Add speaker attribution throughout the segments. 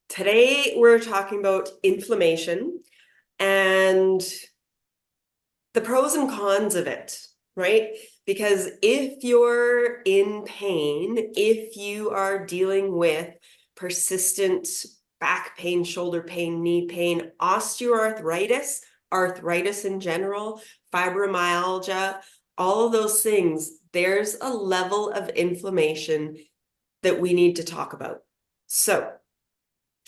Speaker 1: Today, we're talking about inflammation and the pros and cons of it, right? Because if you're in pain, if you are dealing with persistent back pain, shoulder pain, knee pain, osteoarthritis, arthritis in general, fibromyalgia, all of those things, there's a level of inflammation that we need to talk about. So,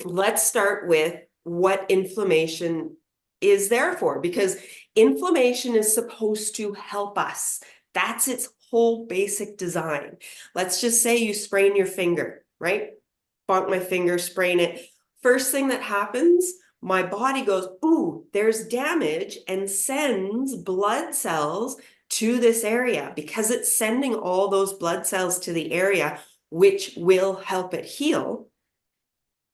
Speaker 1: let's start with what inflammation is there for, because inflammation is supposed to help us. That's its whole basic design. Let's just say you sprain your finger, right? Bonk my finger, sprain it. First thing that happens, my body goes, ooh, there's damage, and sends blood cells to this area because it's sending all those blood cells to the area, which will help it heal.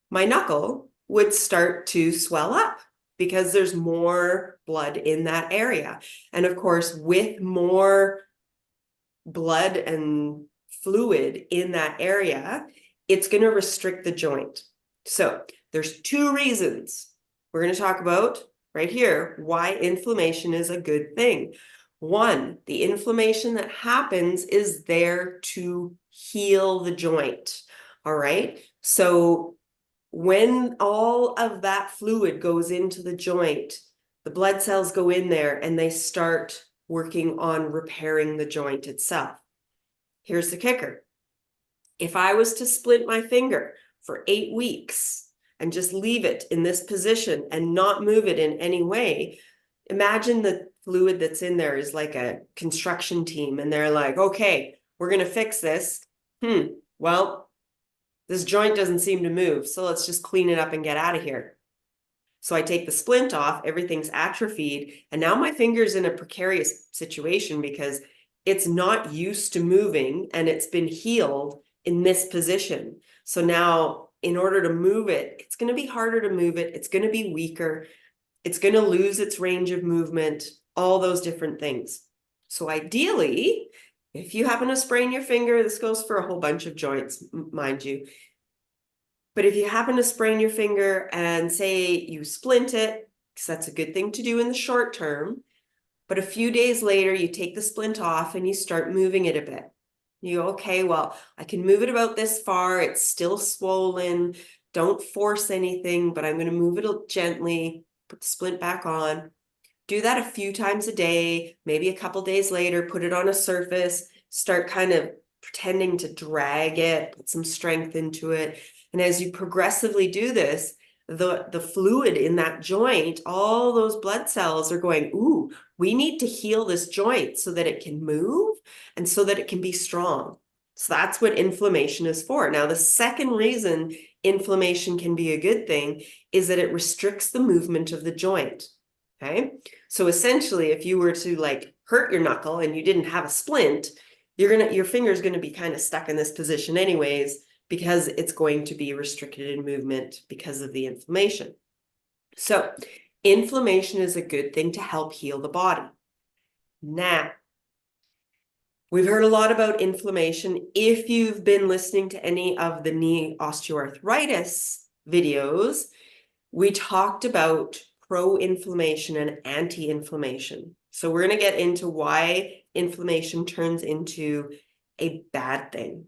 Speaker 1: My knuckle would start to swell up because there's more blood in that area. And of course, with more blood and fluid in that area, it's going to restrict the joint. So there's two reasons we're going to talk about right here why inflammation is a good thing. One, the inflammation that happens is there to heal the joint. All right. So when all of that fluid goes into the joint, the blood cells go in there and they start working on repairing the joint itself. Here's the kicker. If I was to splint my finger for 8 weeks and just leave it in this position and not move it in any way, imagine the fluid that's in there is like a construction team and they're like, okay, we're going to fix this. Well, this joint doesn't seem to move, so let's just clean it up and get out of here. So I take the splint off, everything's atrophied, and now my finger's in a precarious situation because it's not used to moving and it's been healed in this position. So now, in order to move it, it's going to be harder to move it. It's going to be weaker. It's going to lose its range of movement, all those different things. So ideally, if you happen to sprain your finger, this goes for a whole bunch of joints, mind you. But if you happen to sprain your finger and say you splint it, because that's a good thing to do in the short term, but a few days later, you take the splint off and you start moving it a bit. You go, okay, well, I can move it about this far. It's still swollen. Don't force anything, but I'm going to move it gently, put the splint back on. Do that a few times a day, maybe a couple days later, put it on a surface, start kind of pretending to drag it, put some strength into it. And as you progressively do this, the fluid in that joint, all those blood cells are going, ooh, we need to heal this joint so that it can move and so that it can be strong. So that's what inflammation is for. Now, the second reason inflammation can be a good thing is that it restricts the movement of the joint. Okay. So essentially, if you were to like hurt your knuckle and you didn't have a splint, your finger's going to be kind of stuck in this position anyways, because it's going to be restricted in movement because of the inflammation. So inflammation is a good thing to help heal the body. Now, we've heard a lot about inflammation. If you've been listening to any of the knee osteoarthritis videos, we talked about pro-inflammation and anti-inflammation. So we're going to get into why inflammation turns into a bad thing.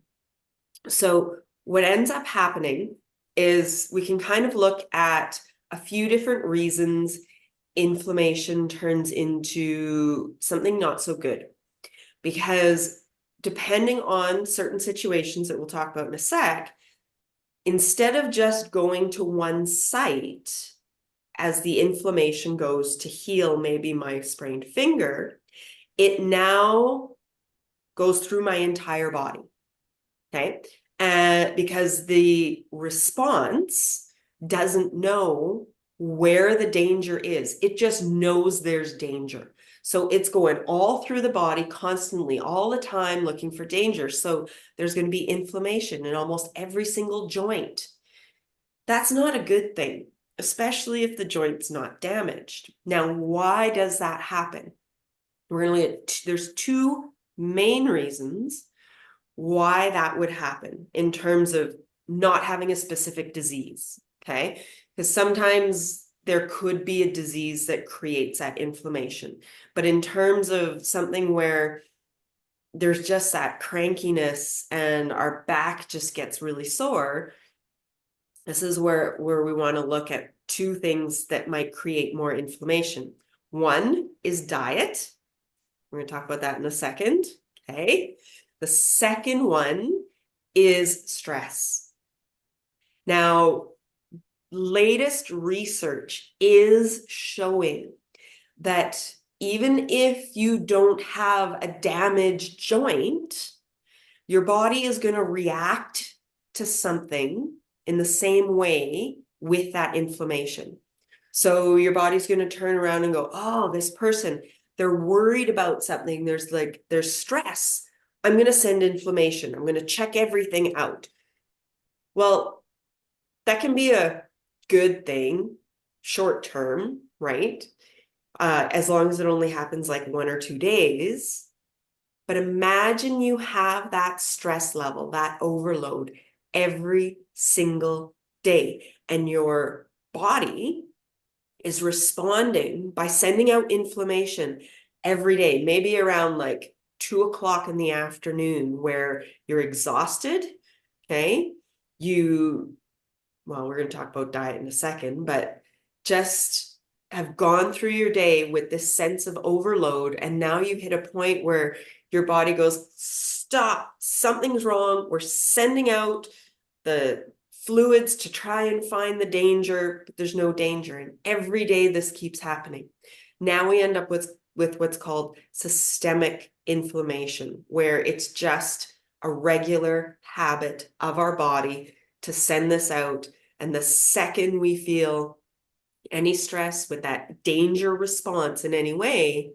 Speaker 1: So what ends up happening is we can kind of look at a few different reasons inflammation turns into something not so good. Because depending on certain situations that we'll talk about in a sec, instead of just going to one site, as the inflammation goes to heal maybe my sprained finger, it now goes through my entire body, okay? Because the response doesn't know where the danger is. It just knows there's danger. So it's going all through the body constantly, all the time, looking for danger. So there's going to be inflammation in almost every single joint. That's not a good thing, especially if the joint's not damaged. Now, why does that happen? We're going to look at, there's two main reasons why that would happen in terms of not having a specific disease, okay? Because sometimes there could be a disease that creates that inflammation. But in terms of something where there's just that crankiness and our back just gets really sore, this is where we want to look at two things that might create more inflammation. One is diet. We're going to talk about that in a second. Okay. The second one is stress. Now, latest research is showing that even if you don't have a damaged joint, your body is going to react to something in the same way with that inflammation. So your body's going to turn around and go, oh, this person, they're worried about something. There's stress. I'm going to send inflammation. I'm going to check everything out. Well, that can be a good thing short term, right? As long as it only happens like 1 or 2 days. But imagine you have that stress level, that overload every single day, and your body is responding by sending out inflammation every day, maybe around like 2 o'clock in the afternoon, where you're exhausted. Okay. Well, we're going to talk about diet in a second, but just have gone through your day with this sense of overload. And now you hit a point where your body goes, stop, something's wrong. We're sending out the fluids to try and find the danger, but there's no danger. And every day this keeps happening. Now we end up with what's called systemic inflammation, where it's just a regular habit of our body to send this out. And the second we feel any stress with that danger response in any way,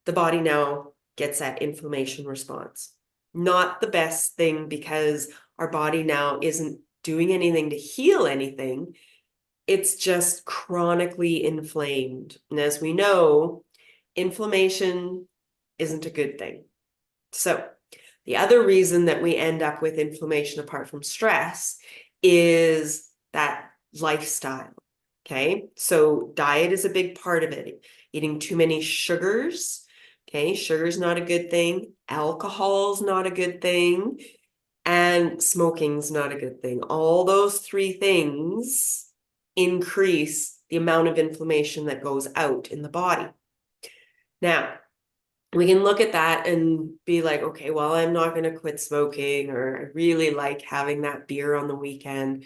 Speaker 1: the body now gets that inflammation response. Not the best thing, because our body now isn't doing anything to heal anything. It's just chronically inflamed. And as we know, inflammation isn't a good thing. So the other reason that we end up with inflammation apart from stress is that lifestyle. Okay. So diet is a big part of it. Eating too many sugars. Okay. Sugar's not a good thing. Alcohol's not a good thing. And smoking's not a good thing. All those three things increase the amount of inflammation that goes out in the body. Now, we can look at that and be like, okay, well, I'm not going to quit smoking, or I really like having that beer on the weekend.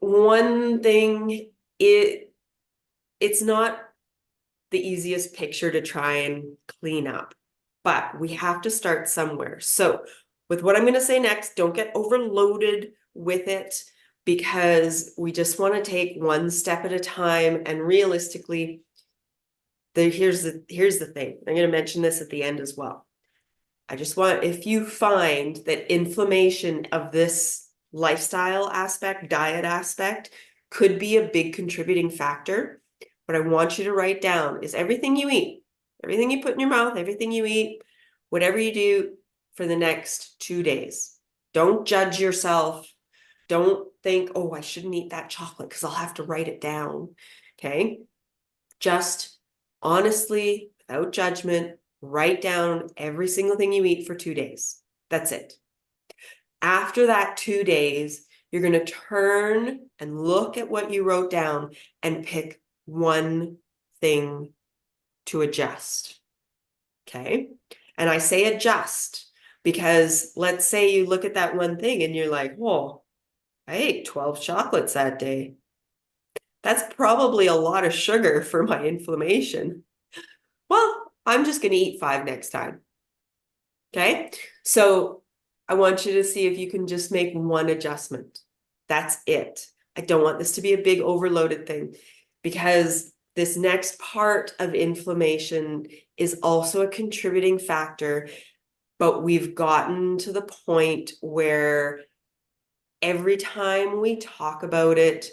Speaker 1: One thing, it's not the easiest picture to try and clean up, but we have to start somewhere. So with what I'm going to say next, don't get overloaded with it, because we just want to take one step at a time. And realistically, here's the thing. I'm going to mention this at the end as well. I just want, if you find that inflammation of this lifestyle aspect, diet aspect, could be a big contributing factor, what I want you to write down is everything you eat, everything you put in your mouth, everything you eat, whatever you do for the next 2 days. Don't judge yourself. Don't think, oh, I shouldn't eat that chocolate because I'll have to write it down. Okay. Just honestly, without judgment, write down every single thing you eat for 2 days. That's it. After that 2 days, you're going to turn and look at what you wrote down and pick one thing to adjust. Okay. And I say adjust because let's say you look at that one thing and you're like, whoa, I ate 12 chocolates that day. That's probably a lot of sugar for my inflammation. Well, I'm just going to eat 5 next time. Okay. So I want you to see if you can just make one adjustment. That's it. I don't want this to be a big overloaded thing, because this next part of inflammation is also a contributing factor, but we've gotten to the point where every time we talk about it,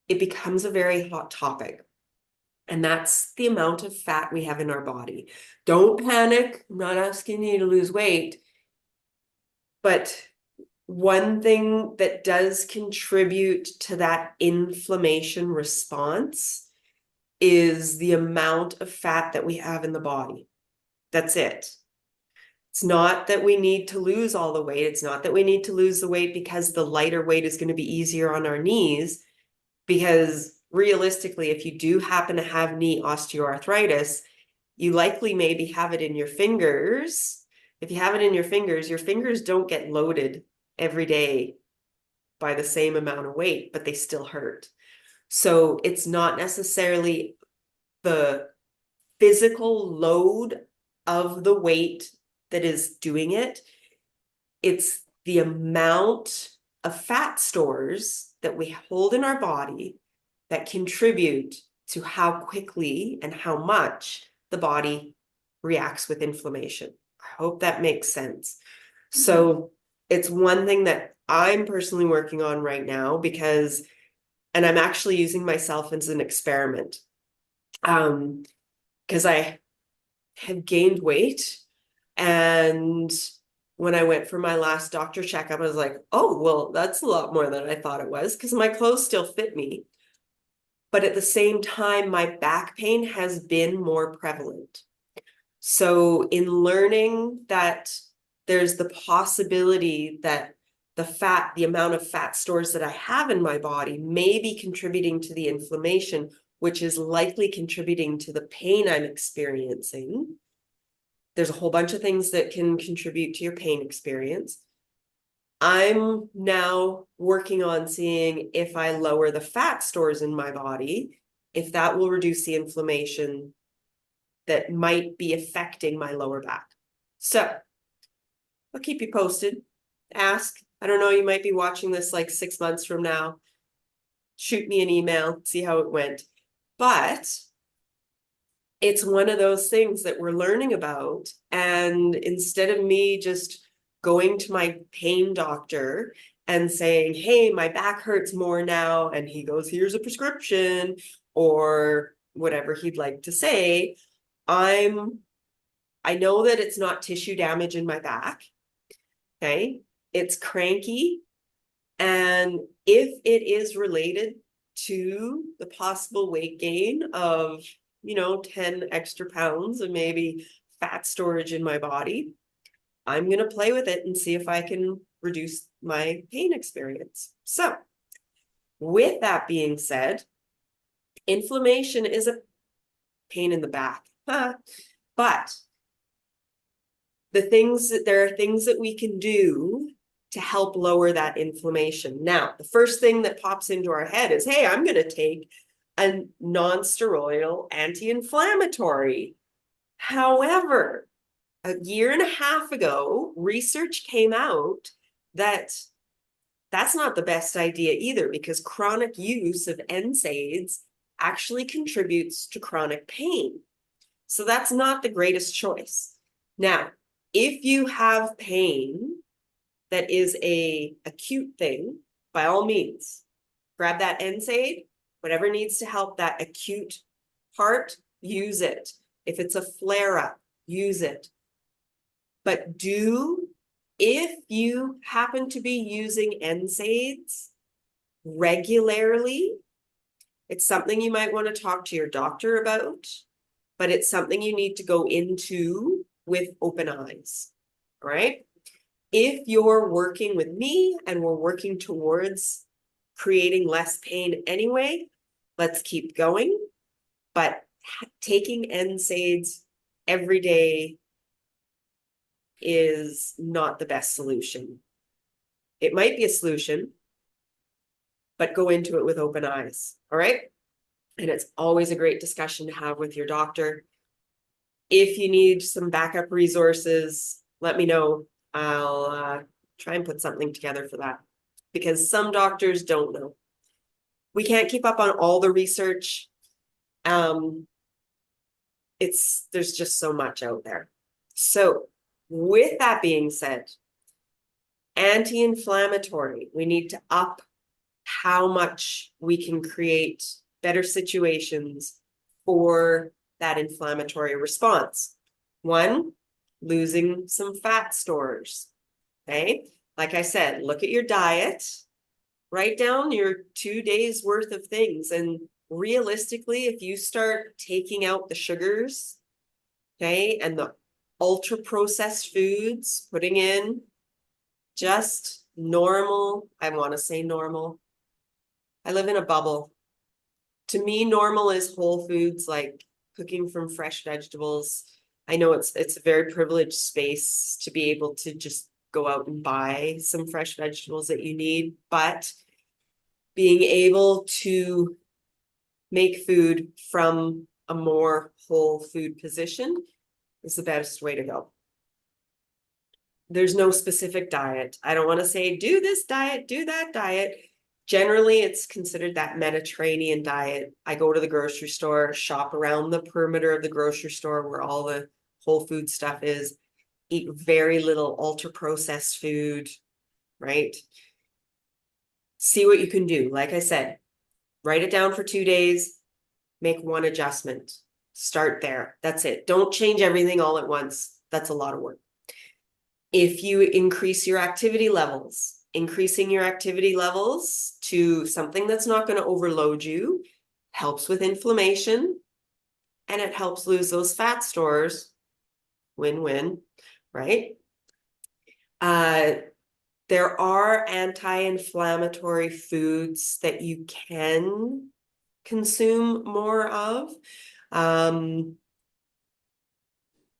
Speaker 1: it becomes a very hot topic. And that's the amount of fat we have in our body. Don't panic. I'm not asking you to lose weight, but one thing that does contribute to that inflammation response is the amount of fat that we have in the body. That's it. It's not that we need to lose all the weight. It's not that we need to lose the weight because the lighter weight is going to be easier on our knees. Because realistically, if you do happen to have knee osteoarthritis, you likely maybe have it in your fingers. If you have it in your fingers don't get loaded every day by the same amount of weight, but they still hurt. So it's not necessarily the physical load of the weight that is doing it. It's the amount of fat stores that we hold in our body that contribute to how quickly and how much the body reacts with inflammation. I hope that makes sense. So it's one thing that I'm personally working on right now because, and I'm actually using myself as an experiment. Because I have gained weight, and when I went for my last doctor checkup, I was like, oh, well, that's a lot more than I thought it was because my clothes still fit me. But at the same time, my back pain has been more prevalent. So in learning that there's the possibility that the amount of fat stores that I have in my body may be contributing to the inflammation, which is likely contributing to the pain I'm experiencing. There's a whole bunch of things that can contribute to your pain experience. I'm now working on seeing if I lower the fat stores in my body, if that will reduce the inflammation that might be affecting my lower back. So I'll keep you posted. Ask. I don't know, you might be watching this like 6 months from now. Shoot me an email, see how it went. But it's one of those things that we're learning about. And instead of me just going to my pain doctor and saying, hey, my back hurts more now, and he goes, here's a prescription, or whatever he'd like to say, I know that it's not tissue damage in my back. Okay. It's cranky. And if it is related to the possible weight gain of 10 extra pounds and maybe fat storage in my body, I'm going to play with it and see if I can reduce my pain experience. So with that being said, inflammation is a pain in the back, but there are things that we can do to help lower that inflammation. Now, the first thing that pops into our head is, hey, I'm going to take a non-steroidal anti-inflammatory. However, a year and a half ago, research came out that that's not the best idea either, because chronic use of NSAIDs actually contributes to chronic pain. So that's not the greatest choice. Now, if you have pain that is an acute thing, by all means, grab that NSAID, whatever needs to help that acute part, use it. If it's a flare-up, use it. But if you happen to be using NSAIDs regularly, it's something you might want to talk to your doctor about, but it's something you need to go into with open eyes, all right? If you're working with me and we're working towards creating less pain anyway, let's keep going. But taking NSAIDs every day is not the best solution. It might be a solution, but go into it with open eyes, all right? And it's always a great discussion to have with your doctor. If you need some backup resources, let me know. I'll try and put something together for that, because some doctors don't know. We can't keep up on all the research. There's just so much out there. So with that being said, anti-inflammatory, we need to up how much we can create better situations for that inflammatory response. One, losing some fat stores. Okay. like I said, look at your diet, write down your 2 days worth of things. And realistically, if you start taking out the sugars, okay, and the ultra processed foods, putting in just normal, I want to say normal. I live in a bubble. To me, normal is whole foods, like cooking from fresh vegetables. I know it's a very privileged space to be able to just go out and buy some fresh vegetables that you need, but being able to make food from a more whole food position is the best way to go. There's no specific diet. I don't want to say do this diet, do that diet. Generally, it's considered that Mediterranean diet. I go to the grocery store, shop around the perimeter of the grocery store where all the whole food stuff is, eat very little ultra processed food, right? See what you can do. Like I said, write it down for 2 days, make one adjustment, start there. That's it. Don't change everything all at once. That's a lot of work. If you increase your activity levels, increasing your activity levels to something that's not going to overload you helps with inflammation and it helps lose those fat stores. Win-win, right? There are anti-inflammatory foods that you can consume more of.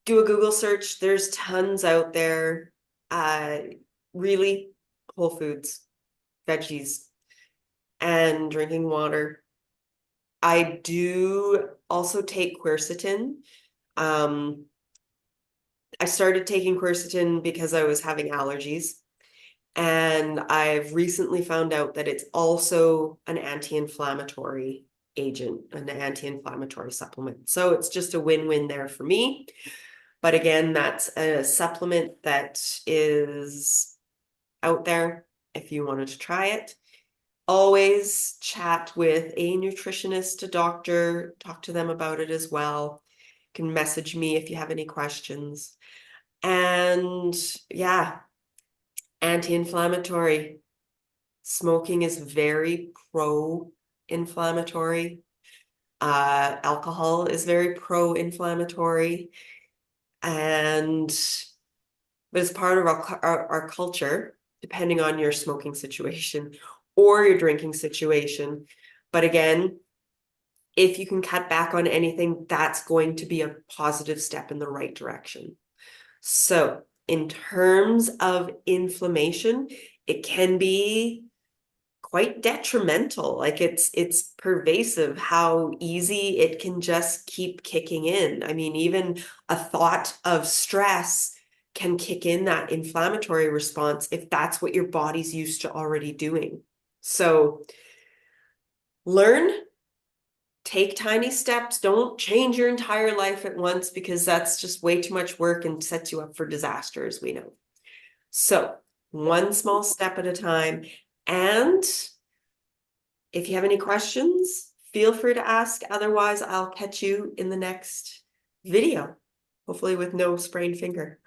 Speaker 1: Do a Google search. There's tons out there. Really, whole foods, veggies, and drinking water. I do also take quercetin. I started taking quercetin because I was having allergies. And I've recently found out that it's also an anti-inflammatory agent, an anti-inflammatory supplement. So it's just a win-win there for me. But again, that's a supplement that is out there if you wanted to try it. Always chat with a nutritionist, a doctor, talk to them about it as well. You can message me if you have any questions. And yeah, anti-inflammatory. Smoking is very pro-inflammatory. Alcohol is very pro-inflammatory. And but it's part of our culture, depending on your smoking situation or your drinking situation. But again, if you can cut back on anything, that's going to be a positive step in the right direction. So in terms of inflammation, it can be quite detrimental. Like it's pervasive how easy it can just keep kicking in. I mean, even a thought of stress can kick in that inflammatory response if that's what your body's used to already doing. So learn, take tiny steps. Don't change your entire life at once because that's just way too much work and sets you up for disaster, as we know. So one small step at a time. And if you have any questions, feel free to ask. Otherwise, I'll catch you in the next video, hopefully with no sprained finger.